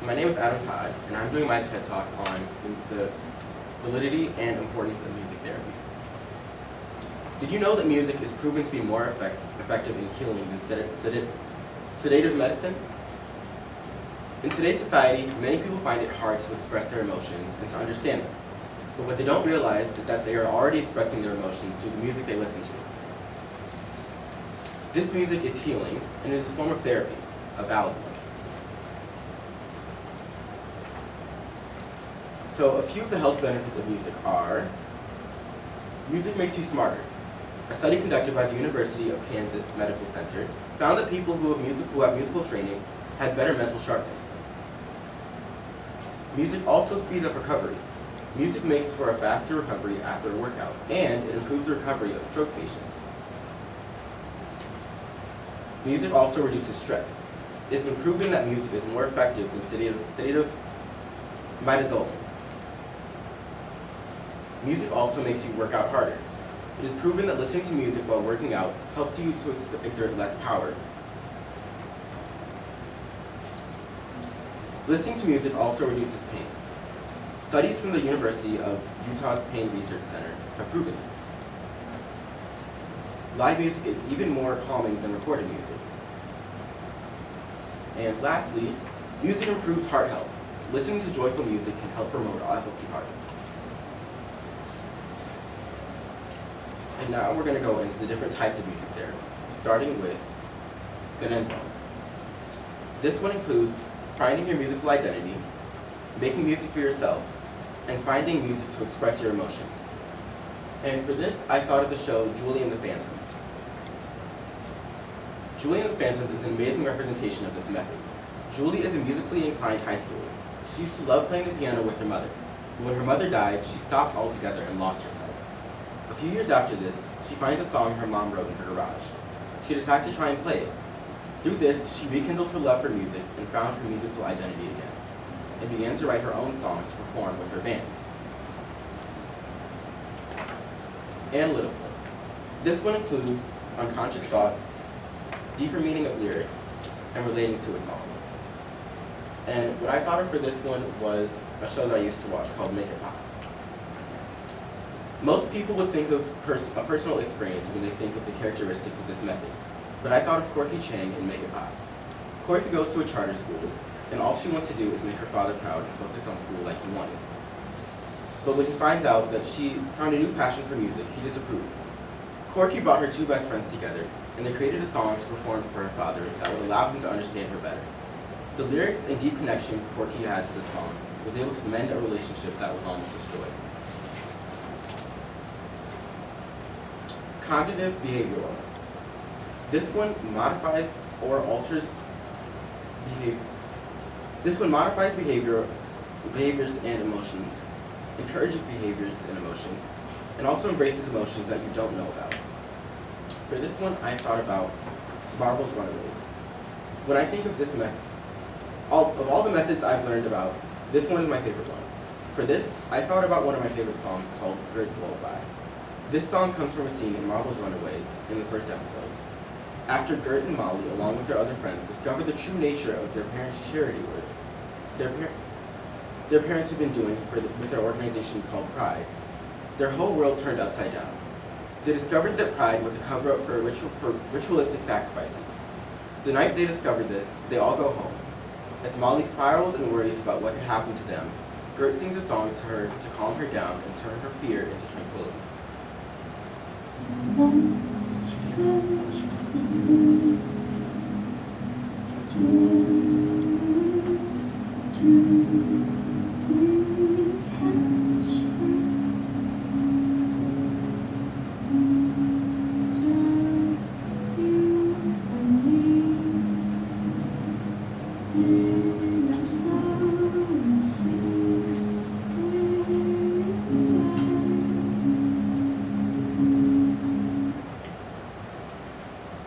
My name is Adam Todd, and I'm doing my TED Talk on the validity and importance of music therapy. Did you know that music is proven to be more effective in healing than sedative medicine? In today's society, many people find it hard to express their emotions and to understand them. But what they don't realize is that they are already expressing their emotions through the music they listen to. This music is healing, and it is a form of therapy, a valid one. So a few of the health benefits of music are: music makes you smarter. A study conducted by the University of Kansas Medical Center found that people who have musical training had better mental sharpness. Music also speeds up recovery. Music makes for a faster recovery after a workout, and it improves the recovery of stroke patients. Music also reduces stress. It has been proven that music is more effective than sedative midazolam. Music also makes you work out harder. It is proven that listening to music while working out helps you to exert less power. Listening to music also reduces pain. Studies from the University of Utah's Pain Research Center have proven this. Live music is even more calming than recorded music. And lastly, music improves heart health. Listening to joyful music can help promote a healthy heart. And now we're going to go into the different types of music therapy, starting with the This one includes finding your musical identity, making music for yourself, and finding music to express your emotions. And for this, I thought of the show Julie and the Phantoms. Julie and the Phantoms is an amazing representation of this method. Julie is a musically inclined high schooler. She used to love playing the piano with her mother. But when her mother died, she stopped altogether and lost herself. A few years after this, she finds a song her mom wrote in her garage. She decides to try and play it. Through this, she rekindles her love for music and found her musical identity again, and began to write her own songs to perform with her band. Analytical. This one includes unconscious thoughts, deeper meaning of lyrics, and relating to a song. And what I thought of for this one was a show that I used to watch called Make It Pop. Most people would think of a personal experience when they think of the characteristics of this method, but I thought of Corky Chang in Make It Pop. Corky goes to a charter school, and all she wants to do is make her father proud and focus on school like he wanted. But when he finds out that she found a new passion for music, he disapproved. Corky brought her two best friends together, and they created a song to perform for her father that would allow him to understand her better. The lyrics and deep connection Corky had to the song was able to mend a relationship that was almost destroyed. Cognitive behavioral. This one modifies or alters behavior. This one modifies behaviors and emotions, encourages behaviors and emotions, and also embraces emotions that you don't know about. For this one, I thought about Marvel's Runaways. When I think of this method, of all the methods I've learned about, this one is my favorite one. For this, I thought about one of my favorite songs called Gert's Lullaby. This song comes from a scene in Marvel's Runaways in the first episode. After Gert and Molly, along with their other friends, discovered the true nature of their parents' charity work their parents had been doing with their organization called Pride, their whole world turned upside down. They discovered that Pride was a cover-up for ritualistic sacrifices. The night they discovered this, they all go home. As Molly spirals and worries about what could happen to them, Gert sings a song to her to calm her down and turn her fear into tranquility. Once you go to sleep, dreams, dream caption. Just you and me in a flowing sea.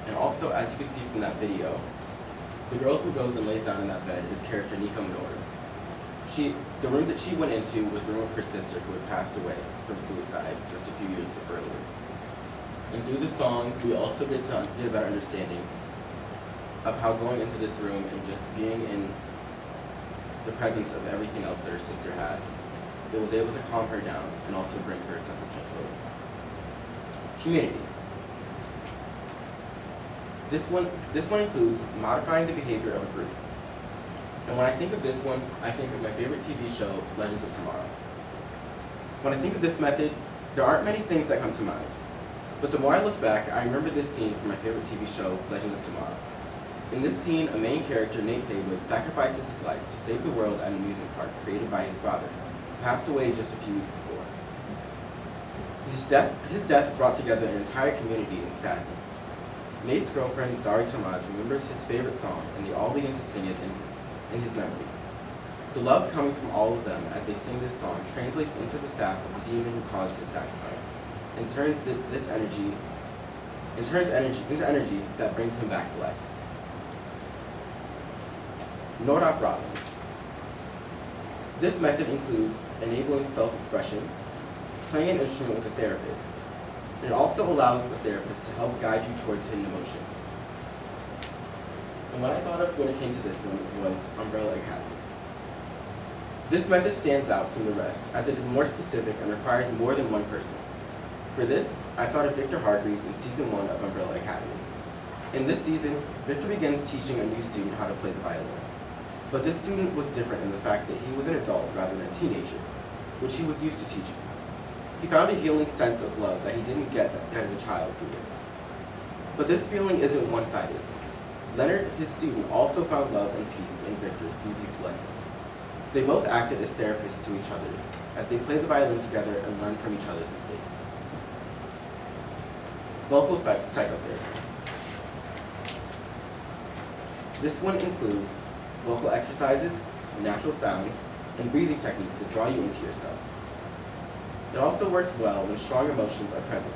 And also, as you can see from that video, the girl who goes and lays down in that bed is character Nika Minora. The room that she went into was the room of her sister who had passed away from suicide just a few years earlier. And through the song, we also get a better understanding of how going into this room and just being in the presence of everything else that her sister had, it was able to calm her down and also bring her a sense of tranquility. Community. This one includes modifying the behavior of a group. And when I think of this one, I think of my favorite TV show, Legends of Tomorrow. When I think of this method, there aren't many things that come to mind. But the more I look back, I remember this scene from my favorite TV show, Legends of Tomorrow. In this scene, a main character, Nate Haywood, sacrifices his life to save the world at an amusement park created by his father, who passed away just a few weeks before. His death brought together an entire community in sadness. Nate's girlfriend, Zari Tomaz, remembers his favorite song, and they all begin to sing it in his memory. The love coming from all of them as they sing this song translates into the staff of the demon who caused his sacrifice, and turns energy into energy that brings him back to life. Nordhoff Robbins. This method includes enabling self-expression, playing an instrument with a therapist, and it also allows the therapist to help guide you towards hidden emotions. And what I thought of when it came to this one was Umbrella Academy. This method stands out from the rest as it is more specific and requires more than one person. For this, I thought of Victor Hargreaves in Season 1 of Umbrella Academy. In this season, Victor begins teaching a new student how to play the violin. But this student was different in the fact that he was an adult rather than a teenager, which he was used to teaching. He found a healing sense of love that he didn't get as a child through this. But this feeling isn't one-sided. Leonard, his student, also found love and peace in Victor through these lessons. They both acted as therapists to each other as they played the violin together and learned from each other's mistakes. Vocal psychotherapy. This one includes vocal exercises, natural sounds, and breathing techniques that draw you into yourself. It also works well when strong emotions are present.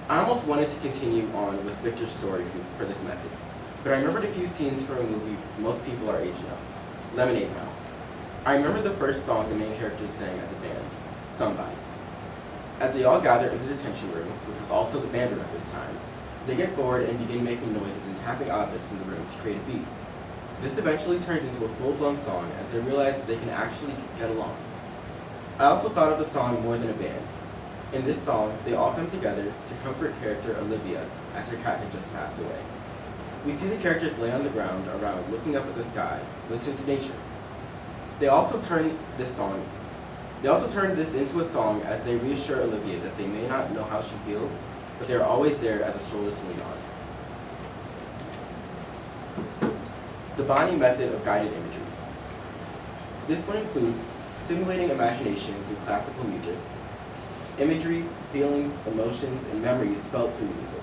I almost wanted to continue on with Victor's story for this method, but I remembered a few scenes from a movie most people our age know, Lemonade Mouth. I remember the first song the main characters sang as a band, Somebody. As they all gather in the detention room, which was also the band room at this time, they get bored and begin making noises and tapping objects in the room to create a beat. This eventually turns into a full-blown song as they realize that they can actually get along. I also thought of the song More Than a Band. In this song, they all come together to comfort character Olivia as her cat had just passed away. We see the characters lay on the ground around looking up at the sky, listening to nature. They also turn this into a song as they reassure Olivia that they may not know how she feels, but they are always there as a shoulder to lean on. The Bonnie method of guided imagery. This one includes stimulating imagination through classical music, imagery, feelings, emotions, and memories felt through music.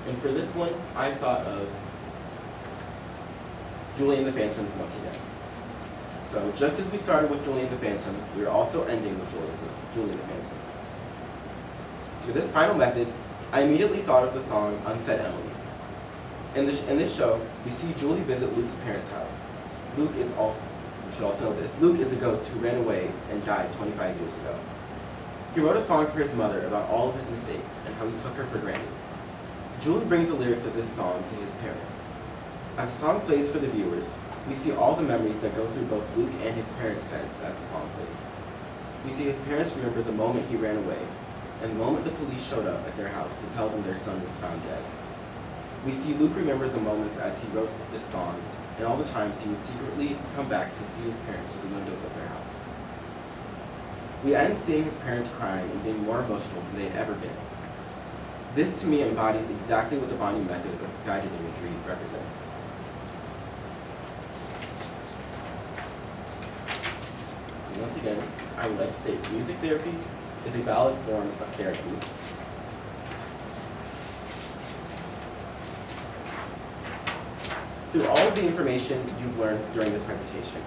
And for this one, I thought of Julie and the Phantoms once again. So just as we started with Julie and the Phantoms, we are also ending with Julie and the Phantoms. For this final method, I immediately thought of the song Unsaid Emily. In this show, we see Julie visit Luke's parents' house. You should also know this, Luke is a ghost who ran away and died 25 years ago. He wrote a song for his mother about all of his mistakes and how he took her for granted. Julie brings the lyrics of this song to his parents. As the song plays for the viewers, we see all the memories that go through both Luke and his parents' heads as the song plays. We see his parents remember the moment he ran away, and the moment the police showed up at their house to tell them their son was found dead. We see Luke remember the moments as he wrote this song, and all the times he would secretly come back to see his parents through the windows of their house. We end seeing his parents crying and being more emotional than they had ever been. This, to me, embodies exactly what the Bonnie method of guided imagery represents. And once again, I would like to state music therapy is a valid form of therapy. Through all of the information you've learned during this presentation,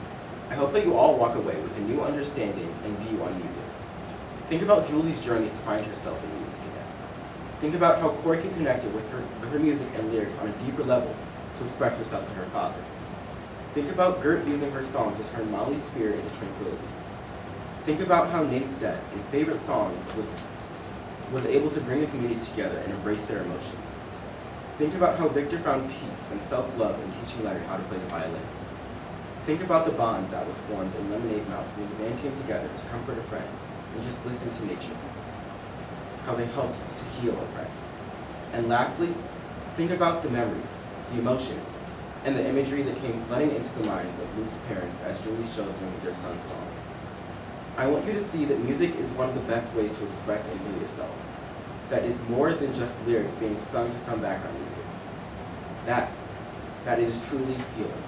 I hope that you all walk away with a new understanding and view on music. Think about Julie's journey to find herself in music again. Think about how Corey can connect it with her music and lyrics on a deeper level to express herself to her father. Think about Gert using her song to turn Molly's fear into tranquility. Think about how Nate's death and favorite song was able to bring the community together and embrace their emotions. Think about how Victor found peace and self-love in teaching Leonard how to play the violin. Think about the bond that was formed in Lemonade Mouth when the band came together to comfort a friend and just listen to nature. How they helped to heal a friend. And lastly, think about the memories, the emotions, and the imagery that came flooding into the minds of Luke's parents as Julie showed them their son's song. I want you to see that music is one of the best ways to express and heal yourself. That is more than just lyrics being sung to some background music. That it is truly healing.